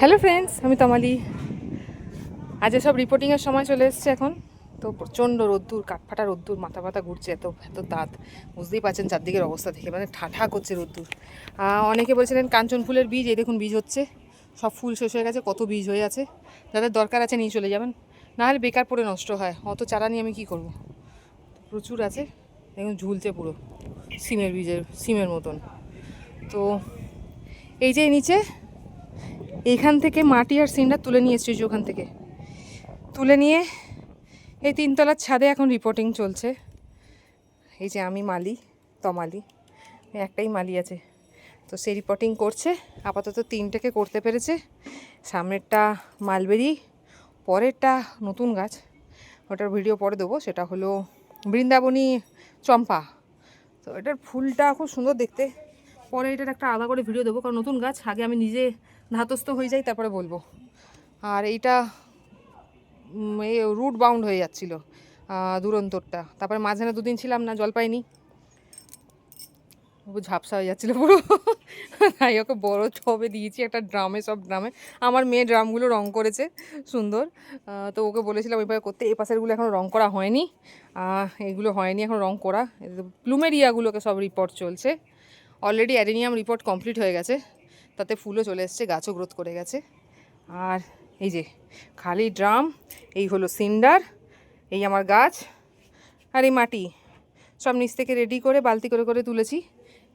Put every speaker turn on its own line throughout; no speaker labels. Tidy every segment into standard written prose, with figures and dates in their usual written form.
Hello friends, আমি তমালি। আজ সব রিপোর্টিংয়ের সময় চলে এসছে এখন। তো প্রচণ্ড রোদ্দুর, কাঠফাটা রোদ্দুর, মাথা ব্যথা ঘুরছে, এত এত তাঁত। বুঝতেই পারছেন চারদিকের অবস্থা দেখে, মানে ঠাঠা করছে রোদ্দুর। অনেকে বলছিলেন কাঞ্চন ফুলের বীজ, এই দেখুন বীজ হচ্ছে, সব ফুল শেষ হয়ে গেছে, কত বীজ হয়ে আছে। যাদের দরকার আছে নিয়ে চলে যাবেন, নাহলে বেকার পড়ে নষ্ট হয়। অত চারা নিয়ে আমি কী করব। প্রচুর আছে, দেখুন ঝুলছে পুরো সিমের বীজের, সিমের মতন। তো এই যে নিচে এইখান থেকে মাটি আর সিন্ডার তুলে নিয়ে এসছি, ওখান থেকে তুলে নিয়ে এই তিনতলার ছাদে এখন রিপোর্টিং চলছে। এই যে আমি মালি, তমালি, একটাই মালি আছে, তো সে রিপোর্টিং করছে। আপাতত তিনটেকে করতে পেরেছে। সামনেরটা মালবেরি, পরেরটা নতুন গাছ, ওটার ভিডিও পরে দেবো। সেটা হলো বৃন্দাবনী চম্পা। তো এটার ফুলটা খুব সুন্দর দেখতে। পরে এটার একটা আলাদা করে ভিডিও দেবো, কারণ নতুন গাছ, আগে আমি নিজে ধাতস্থ হয়ে যাই তারপরে বলবো। আর এইটা এই রুট বাউন্ড হয়ে যাচ্ছিলো দুরন্তরটা, তারপরে মাঝখানে দুদিন ছিলাম না, জল পাইনি, ঝাপসা হয়ে যাচ্ছিলো পুরো। তাই ওকে বড় টবে দিয়েছি, একটা ড্রামে, সব ড্রামে। আমার মেয়ে ড্রামগুলো রং করেছে সুন্দর, তো ওকে বলেছিলাম ওইভাবে করতে। এই পাশেরগুলো এখন রং করা হয়নি, এগুলো হয়নি এখন রং করা। প্লুমেরিয়াগুলোকে সব রিপোর্ট চলছে। অলরেডি অ্যাডেনিয়াম রিপোর্ট কমপ্লিট হয়ে গেছে, তাতে ফুলও চলে এসছে, গাছও গ্রোথ করে গেছে। আর এই যে খালি ড্রাম, এই হলো সিন্ডার, এই আমার গাছ, আর এই মাটি সব নিচ থেকে রেডি করে বালতি করে করে তুলেছি।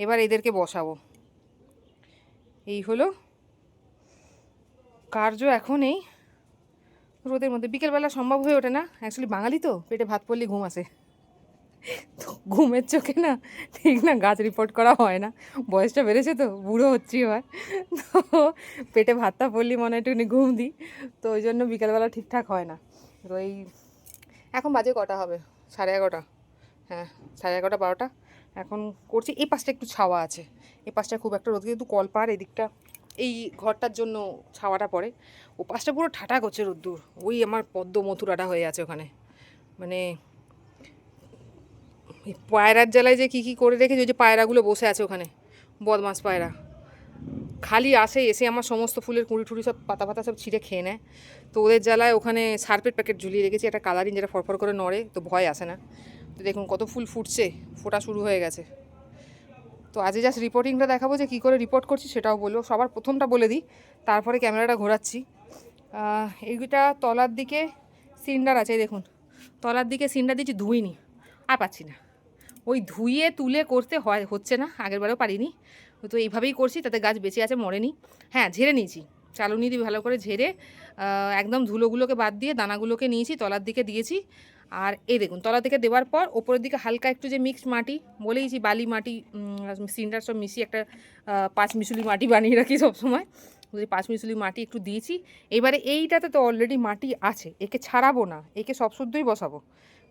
এবার এদেরকে বসাবো। এই হলো কার্য এখন। এই রোদের মধ্যে বিকেলবেলা সম্ভব হয়ে ওঠে না, অ্যাকচুয়ালি বাঙালি তো, পেটে ভাত পড়লে ঘুম আসে, তো ঘুমের চোখে না ঠিক না গাছ রিপোর্ট করা হয় না। বয়সটা বেড়েছে তো, বুড়ো হচ্ছি এবার, তো পেটে ভাতটা পড়লি মনে একটুখানি ঘুম দিই, তো ওই জন্য বিকেলবেলা ঠিকঠাক হয় না। তো এই এখন বাজে কটা হবে, 11:30, হ্যাঁ 11:30 12টা এখন করছি। এই পাশটা একটু ছাওয়া আছে, এই পাশটা খুব একটা রোদ, কিন্তু কলপার এদিকটা এই ঘরটার জন্য ছাওয়াটা পড়ে। ও পাশটা পুরো ঠাটা করছে রোদ্দুর। ওই আমার পদ্ম মথুরাটা হয়ে আছে ওখানে, মানে এই পায়রার জ্বালায় যে কী কী করে রেখেছে। ওই যে পায়রাগুলো বসে আছে ওখানে, বদমাস পায়রা, খালি আসে, এসে আমার সমস্ত ফুলের কুঁড়ি টুড়ি সব পাতা পাতা সব ছিঁড়ে খেয়ে নেয়। তো ওদের জ্বালায় ওখানে সার্পের প্যাকেট ঝুলিয়ে রেখেছি, একটা কালারিং, যেটা ফরফর করে নড়ে, তো ভয় আসে না। তো দেখুন কত ফুল ফুটছে, ফোটা শুরু হয়ে গেছে। তো আজকে জাস্ট রিপোর্টিংটা দেখাবো, যে কী করে রিপোর্ট করছি সেটাও বলবো। সবার প্রথমটা বলে দিই, তারপরে ক্যামেরাটা ঘোরাচ্ছি। এইটা তলার দিকে সিন্ডার আছে, দেখুন তলার দিকে সিন্ডার দিচ্ছি, ধুইনি, আর পাচ্ছি না, ওই ধুইয়ে তুলে করতে হয়, হচ্ছে না, আগেরবারেও পারিনি। তো এইভাবেই করছি, তাতে গাছ বেঁচে আছে, মরেনি। হ্যাঁ, ঝেড়ে নিয়েছি, চালুনি দিয়ে ভালো করে ঝেড়ে একদম ধুলোগুলোকে বাদ দিয়ে দানাগুলোকে নিয়েছি, তলার দিকে দিয়েছি। আর এই দেখুন তলার দিকে দেওয়ার পর ওপরের দিকে হালকা একটু যে মিক্সড মাটি, বলেইছি বালি মাটি, সিন্ডার সব মিশিয়ে একটা পাঁচ মিশুলি মাটি বানিয়ে রাখি সবসময়, ওই পাঁচ মিশুলি মাটি একটু দিয়েছি। এবারে এইটাতে তো অলরেডি মাটি আছে, একে ছাড়াবো না, একে সব শুদ্ধই বসাবো।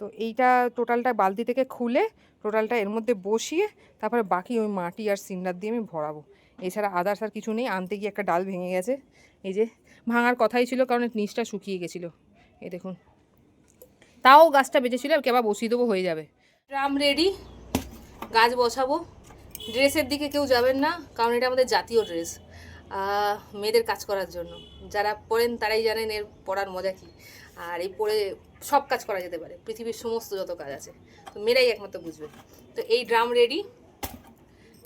তো এইটা টোটালটা বালতি থেকে খুলে টোটালটা এর মধ্যে বসিয়ে তারপরে বাকি ওই মাটি আর সিন্ডার দিয়ে আমি ভরাবো। এছাড়া আদার্স আর কিছু নেই। আনতে গিয়ে একটা ডাল ভেঙে গেছে, এই যে ভাঙার কথাই ছিল, কারণ নিচটা শুকিয়ে গেছিলো, এই দেখুন। তাও গাছটা বেঁচেছিল, ওকে আবার বসিয়ে দেবো, হয়ে যাবে। ড্রাম রেডি, গাছ বসাবো। ড্রেসের দিকে কেউ যাবেন না, কারণ এটা আমাদের জাতীয় ড্রেস, মেয়েদের কাজ করার জন্য। যারা পরেন তারাই জানেন এর পরার মজা কী। আর এই পরে সব কাজ করা যেতে পারে, পৃথিবীর সমস্ত যত কাজ আছে, তো মেয়েরাই একমাত্র বুঝবে। তো এই ড্রাম রেডি,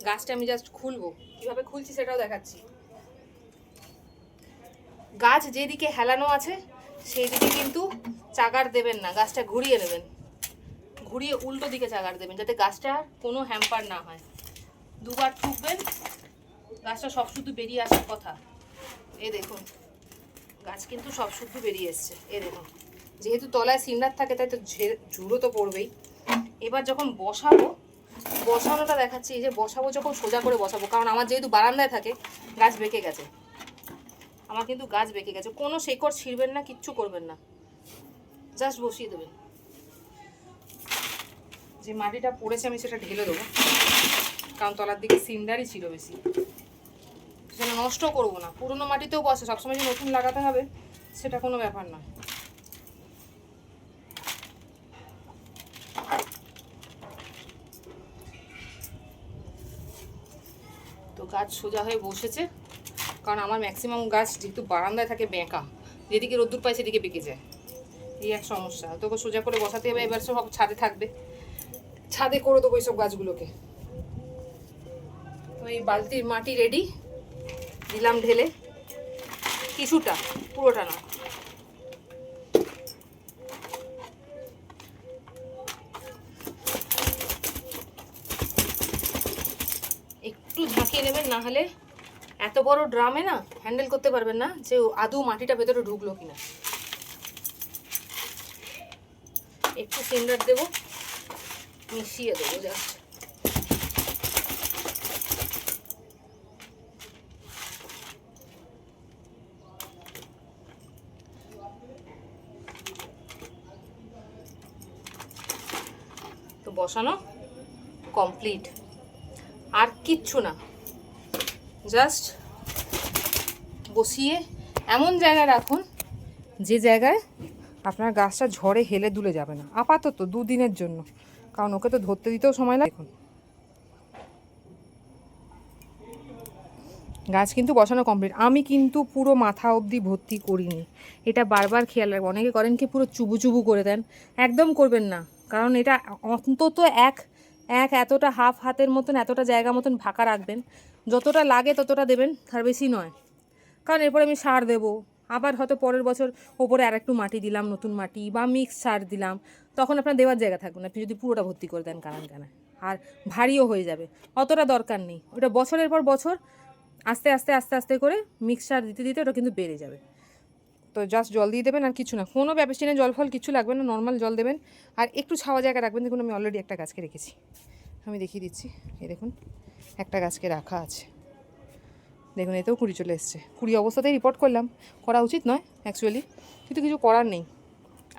গাছটা আমি জাস্ট খুলবো, কীভাবে খুলছি সেটাও দেখাচ্ছি। গাছ যেদিকে হেলানো আছে সেই দিকে কিন্তু চাগার দেবেন না, গাছটা ঘুরিয়ে নেবেন, ঘুরিয়ে উল্টো দিকে চাগার দেবেন, যাতে গাছটার কোনো হ্যাম্পার না হয়। দুবার ঠুকবেন, গাছটা সব শুদ্ধ বেরিয়ে আসার কথা। এই দেখুন গাছ কিন্তু সব শুদ্ধ বেরিয়ে এসছে, এই দেখুন। যেহেতু তলায় সিন্ডার থাকে তাই তো ঝুড়ো তো পড়বেই। এবার যখন বসাবো, বসানোটা দেখাচ্ছি। এই যে বসাবো যখন সোজা করে বসাবো, কারণ আমার যেহেতু বারান্দায় থাকে, গাছ বেঁকে গেছে, আমার কিন্তু গাছ বেঁকে গেছে। কোনো শেকড় ছিঁড়বেন না, কিচ্ছু করবেন না, জাস্ট বসিয়ে দেবেন। যে মাটিটা পড়েছে আমি সেটা ঢেলে দেবো, কারণ তলার দিকে সিন্ডারই ছিল বেশি, সেটা নষ্ট করবো না। পুরোনো মাটিতেও বসে, সবসময় যে নতুন লাগাতে হবে সেটা কোনো ব্যাপার না। তো গাছ সোজা হয়ে বসেছে, কারণ আমার ম্যাক্সিমাম গাছ যেহেতু বারান্দায় থাকে বেঁকা, যেদিকে রোদ্দুর পায় সেদিকে বেঁকে যায়, এই এক সমস্যা। তোকে সোজা করে বসাতে হবে, এবার সব ছাদে থাকবে, ছাদে করে দেবো এইসব গাছগুলোকে। তো এই বালতির মাটি রেডি, দিলাম ঢেলে, কিছুটা, পুরোটা না। একটু ঝাঁকিয়ে নেবেন, না হলে এত বড় ড্রামে না হ্যান্ডেল করতে পারবেন না যে আদৌ মাটিটা ভেতরে ঢুকলো কিনা। একটু সিন্ডার দেবো, মিশিয়ে দেবো জাস্ট। তো বসানো কমপ্লিট, আর কিচ্ছু না, জাস্ট বসিয়ে এমন জায়গায় রাখুন যে জায়গায় আপনার গাছটা ঝড়ে হেলে দুলে যাবে না, আপাতত 2 দিনের জন্য, কারণ ওকে তো ধরতে দিতেও সময় লাগে। এখন গাছ কিন্তু বসানো কমপ্লিট। আমি কিন্তু পুরো মাথা অবধি ভর্তি করিনি, এটা বারবার খেয়াল রাখবো। অনেকে করেন কি পুরো চুবু চুবু করে দেন, একদম করবেন না, কারণ এটা অন্তত এক এতটা হাফ হাতের মতন, এতটা জায়গা মতন ফাঁকা রাখবেন, যতটা লাগে ততটা দেবেন, তার বেশি নয়। কারণ এরপরে আমি সার দেবো, আবার হয়তো পরের বছর ওপরে আর একটু মাটি দিলাম, নতুন মাটি বা মিক্স সার দিলাম, তখন আপনার দেওয়ার জায়গা থাকবে না। আপনি যদি পুরোটা ভর্তি করে দেন কানায়, আর ভারীও হয়ে যাবে, অতটা দরকার নেই। ওটা বছরের পর বছর আস্তে আস্তে আস্তে আস্তে করে মিক্সচার দিতে দিতে ওটা কিন্তু বেড়ে যাবে। তো জাস্ট জল দিয়ে দেবেন, আর কিছু না, কোনো ব্যাপারটা জল ফল কিছু লাগবে না, নর্মাল জল দেবেন। আর একটু ছাওয়া জায়গা রাখবেন। দেখুন আমি অলরেডি একটা গাছকে রেখেছি, আমি দেখিয়ে দিচ্ছি। এই দেখুন একটা গাছকে রাখা আছে, দেখুন এতেও কুড়ি চলে এসছে। কুড়ি অবস্থাতেই রিপোর্ট করলাম, করা উচিত নয় অ্যাকচুয়ালি, কিন্তু কিছু করার নেই,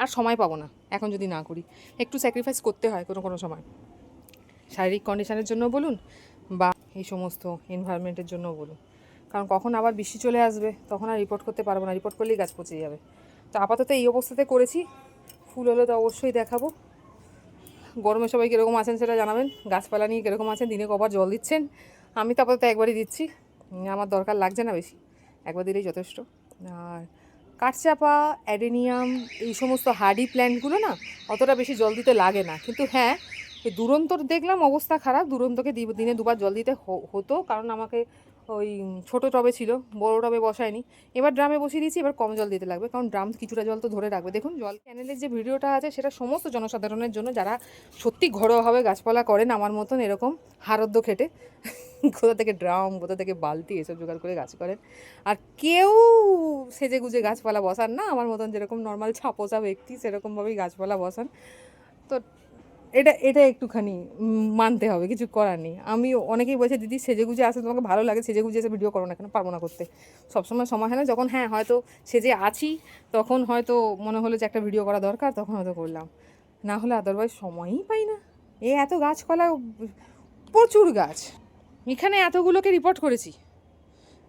আর সময় পাবো না এখন যদি না করি। একটু স্যাক্রিফাইস করতে হয় কোনো সময়, শারীরিক কন্ডিশনের জন্য বলুন বা এই সমস্ত এনভায়রনমেন্টের জন্য বলুন। কারণ কখন আবার বৃষ্টি চলে আসবে, তখন আর রিপোর্ট করতে পারবো না, রিপোর্ট করলেই গাছ পচে যাবে। তো আপাতত এই অবস্থাতে করেছি, ফুল হলে তো অবশ্যই দেখাবো। গরমে সবাই কীরকম আছেন সেটা জানাবেন, গাছপালা নিয়ে কীরকম আছেন, দিনে কবার জল দিচ্ছেন। আমি তো আপাতত একবারই দিচ্ছি, আমার দরকার লাগছে না বেশি, একবার দিলেই যথেষ্ট। আর কাঠচাপা, অ্যাডেনিয়াম, এই সমস্ত হার্ডি প্ল্যান্টগুলো না অতটা বেশি জল দিতে লাগে না। কিন্তু হ্যাঁ, এই দুরন্তর দেখলাম অবস্থা খারাপ, দুরন্তকে দিনে 2বার জল দিতে হতো, কারণ আমাকে ওই ছোটো টবে ছিল, বড় টবে বসায়নি, এবার ড্রামে বসিয়ে দিয়েছি। এবার কম জল দিতে লাগবে, কারণ ড্রাম কিছুটা জল তো ধরে রাখবে। দেখুন জল চ্যানেলের যে ভিডিওটা আছে সেটা সমস্ত জনসাধারণের জন্য, যারা সত্যি ঘরোয়াভাবে গাছপালা করেন আমার মতন, এরকম হারদ্য খেটে কোথা থেকে ড্রাম, কোথা থেকে বালতি এসব জোগাড় করে গাছ করেন। আর কেউ সেজে গুজে গাছপালা বসান না, আমার মতন যেরকম নর্মাল ছাপোসা ব্যক্তি সেরকমভাবেই গাছপালা বসান। তো এটা একটুখানি মানতে হবে, কিছু করার নেই। আমি অনেকেই বলছে দিদি সেজে গুজে আসে, তোমাকে ভালো লাগে, সেজে গুজে এসে ভিডিও করো না কেন? পারবো না করতে, সবসময় সময় হয় না। যখন হ্যাঁ হয়তো সেজে আছি, তখন হয়তো মনে হলো যে একটা ভিডিও করা দরকার, তখন হয়তো করলাম, না হলে আদারওয়াইজ সময়ই পাই না। এত গাছপালা, প্রচুর গাছ, এখানে এতগুলোকে রিপোর্ট করেছি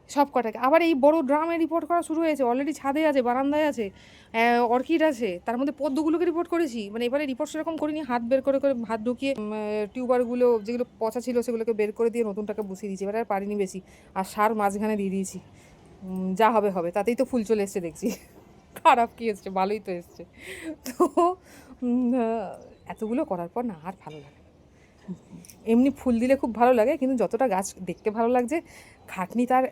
সব কটাকে। আবার এই বড় ড্রামে রিপোর্ট করা শুরু হয়েছে, অলরেডি ছাদে আছে, বারান্দায় আছে, অর্কিড আছে, তার মধ্যে পদ্মগুলোকে রিপোর্ট করেছি। মানে এবারে রিপোর্ট সেরকম করিনি, হাত বের করে হাত ঢুকিয়ে টিউবারগুলো যেগুলো পচা ছিল সেগুলোকে বের করে দিয়ে নতুনটাকে বসিয়ে দিয়েছি। এবারে আর পারিনি বেশি, আর সার মাঝখানে দিয়ে দিয়েছি, যা হবে হবে। তাতেই তো ফুল চলে এসছে দেখছি, খারাপ কি এসছে, ভালোই তো এসছে। তো এতগুলো করার পর না আর ভালো লাগে। এমনি ফুল দিলে খুব ভালো লাগে, কিন্তু যতটা গাছ দেখতে ভালো লাগছে, খাটনি তার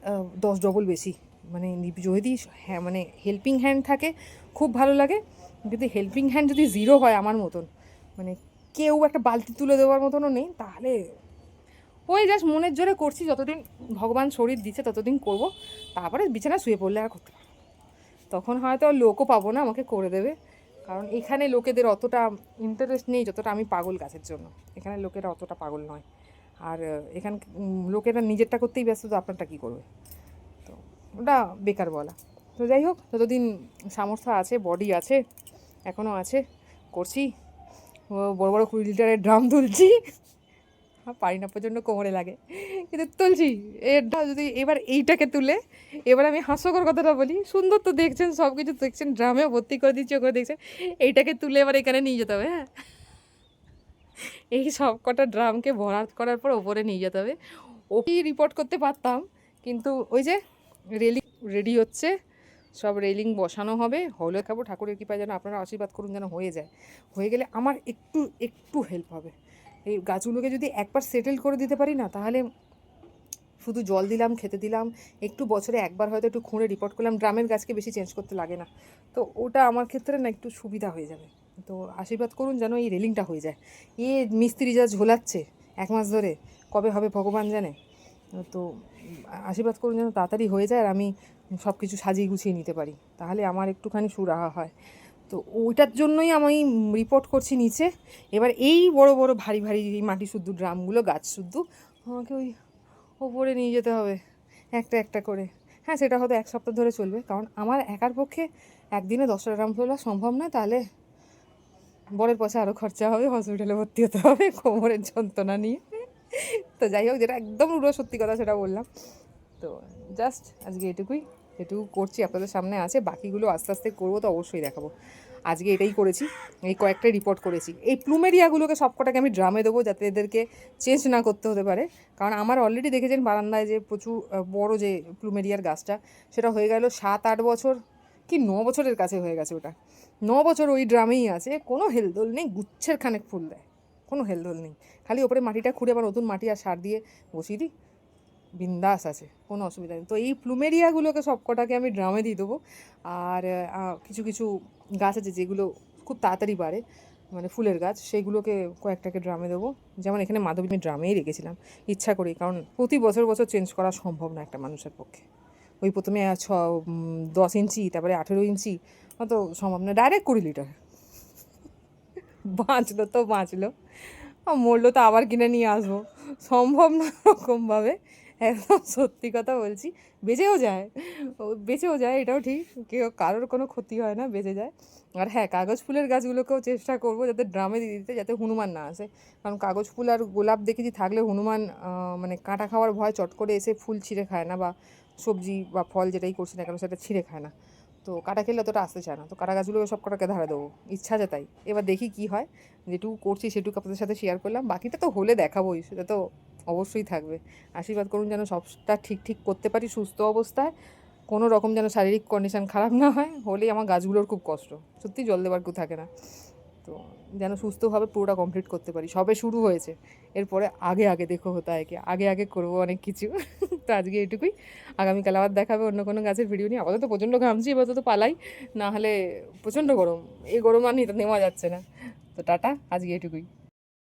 10 ডবল বেশি। মানে যদি হ্যাঁ মানে হেল্পিং হ্যান্ড থাকে খুব ভালো লাগে, যদি হেল্পিং হ্যান্ড যদি 0 হয় আমার মতন, মানে কেউ একটা বালতি তুলে দেওয়ার মতনও নেই, তাহলে ওই জাস্ট মনের জোরে করছি, যতদিন ভগবান শরীর দিচ্ছে ততদিন করব, তারপরে বিছানা শুয়ে পড়লে আর করতে পারবো, তখন হয়তো লোকও পাবো না আমাকে করে দেবে। কারণ এখানে লোকেদের অতটা ইন্টারেস্ট নেই যতটা আমি পাগল গাছের জন্য, এখানে লোকেরা অতটা পাগল নয়। আর এখানে লোকেরা নিজেরটা করতেই ব্যস্ত, তো আপনারটা কী করবে? তো ওটা বেকার বলা। তো যাই হোক, যতদিন সামর্থ্য আছে, বডি আছে, এখনও আছে, করছি। বড় বড় 20 লিটারের ড্রাম তুলছি, পারি না, প্রচণ্ড কোমরে লাগে, কিন্তু তুলছি। এটা যদি এবার এইটাকে তুলে, এবার আমি হাস্যকর কথাটা বলি, সুন্দর তো দেখছেন, সব কিছু দেখছেন, ড্রামেও ভর্তি করে দিচ্ছি, ওখানে দেখছেন, এইটাকে তুলে এবার এখানে নিয়ে যেতে হবে। হ্যাঁ, এই সব কটা ড্রামকে ভরাট করার পর ওপরে নিয়ে যেতে হবে। ওকে রিপোর্ট করতে পারতাম, কিন্তু ওই যে রেলিং রেডি হচ্ছে, সব রেলিং বসানো হবে, হলে খাবো। ঠাকুরের কৃপায় যেন আপনারা আশীর্বাদ করুন যেন হয়ে যায়। হয়ে গেলে আমার একটু একটু হেল্প হবে। এই গাছগুলোকে যদি একবার সেটেল করে দিতে পারি না, তাহলে শুধু জল দিলাম, খেতে দিলাম, একটু বছরে একবার হয়তো একটু খুঁড়ে রিপোর্ট করলাম, ড্রামের গাছকে বেশি চেঞ্জ করতে লাগে না, তো ওটা আমার ক্ষেত্রে না একটু সুবিধা হয়ে যাবে। তো আশীর্বাদ করুন যেন এই রেলিংটা হয়ে যায়। মিস্ত্রি যা ঝোলাচ্ছে 1 মাস ধরে, কবে হবে ভগবান জানে। তো আশীর্বাদ করুন যেন তাড়াতাড়ি হয়ে যায়, আর আমি সব কিছু সাজিয়ে গুছিয়ে নিতে পারি, তাহলে আমার একটুখানি সুরাহা হয়। তো ওইটার জন্যই আমি রিপোর্ট করছি নিচে। এবার এই বড় বড় ভারী ভারী এই মাটি শুদ্ধ ড্রামগুলো, গাছ শুদ্ধ, আমাকে ওই ওপরে নিয়ে যেতে হবে একটা একটা করে। হ্যাঁ, সেটা হয়তো 1 সপ্তাহ ধরে চলবে, কারণ আমার একার পক্ষে একদিনে 10টা ড্রাম তোলা সম্ভব নয়। তাহলে বরের পয়সা আরও খরচা হবে, হসপিটালে ভর্তি হতে হবে কোমরের যন্ত্রণা নিয়ে। তো যাই হোক, যেটা একদম পুরো সত্যি কথা সেটা বললাম। তো জাস্ট আজকে এটুকু করছি, আপনাদের সামনে আছে, বাকিগুলো আস্তে আস্তে করবো, তো অবশ্যই দেখাবো। আজকে এটাই করেছি, এই কয়েকটাই রিপোর্ট করেছি। এই প্লুমেরিয়াগুলোকে সবকটাকে আমি ড্রামে দেবো, যাতে এদেরকে চেঞ্জ না করতে হতে পারে। কারণ আমার অলরেডি দেখেছেন বারান্দায় যে প্রচুর বড় যে প্লুমেরিয়ার গাছটা, সেটা হয়ে গেল 7-8 বছর কি 9 বছরের কাছে হয়ে গেছে। ওটা 9 বছর ওই ড্রামেই আছে, কোনো হেলদোল নেই, গুচ্ছের খানেক ফুল দেয়, কোনো হেলদোল নেই। খালি ওপরে মাটিটা খুঁড়ে আবার নতুন মাটি আর সার দিয়ে বসিয়ে দিই, বিন্দাস আছে, কোনো অসুবিধা নেই। তো এই প্লুমেরিয়াগুলোকে সবকটাকে আমি ড্রামে দিয়ে দেবো। আর কিছু কিছু গাছ আছে যেগুলো খুব তাড়াতাড়ি বাড়ে, মানে ফুলের গাছ, সেইগুলোকে কয়েকটাকে ড্রামে দেবো। যেমন এখানে মাধবী আমি ড্রামেই রেখেছিলাম ইচ্ছা করি, কারণ প্রতি বছর বছর চেঞ্জ করা সম্ভব না একটা মানুষের পক্ষে। ওই প্রথমে 10 ইঞ্চি, তারপরে 18 ইঞ্চি, অত সম্ভব না। ডাইরেক্ট 20 লিটার বাঁচলো তো বাঁচলো, মরলো তো আবার কিনে নিয়ে আসবো, সম্ভব না ওরকমভাবে। একদম সত্যি কথা বলছি, বেঁচেও যায়, এটাও ঠিক, কারোর কোনো ক্ষতি হয় না, বেঁচে যায়। আর হ্যাঁ, কাগজ ফুলের গাছগুলোকেও চেষ্টা করবো যাতে ড্রামে দিয়ে দিতে, যাতে হনুমান না আসে। কারণ কাগজ ফুল আর গোলাপ দেখেছি থাকলে হনুমান মানে কাঁটা খাওয়ার ভয়, চট করে এসে ফুল ছিঁড়ে খায় না, বা সবজি বা ফল যেটাই করছি না কেন সেটা ছিঁড়ে খায় না। তো কাটা খেলে অতটা আসতে চায় না, তো কাটা গাছগুলো সব কটাকে ধারে দেবো, ইচ্ছা আছে তাই। এবার দেখি কি হয়, যেটুকু করছি সেটুকু আপনাদের সাথে শেয়ার করলাম, বাকিটা তো হলে দেখাবোই, সেটা তো অবশ্যই থাকবে। আশীর্বাদ করুন যেন সবটা ঠিক করতে পারি সুস্থ অবস্থায়, কোনো রকম যেন শারীরিক কন্ডিশন খারাপ না হয়, হলেই আমার গাছগুলোর খুব কষ্ট, সত্যি জল দেওয়ার কেউ থাকে না। তো যেন সুস্থভাবে পুরোটা কমপ্লিট করতে পারি, সবে শুরু হয়েছে, এরপরে আগে আগে দেখো হতে হয় কি, আগে আগে করবো অনেক কিছু। তো আজকে এটুকুই, আগামীকাল আবার দেখাবে অন্য কোনো গাছের ভিডিও নিয়ে। আপাতত প্রচণ্ড ঘামছি, এবার তো পালাই, না হলে প্রচণ্ড গরম, এই গরম আর নেওয়া যাচ্ছে না। তো টাটা, আজকে এটুকুই।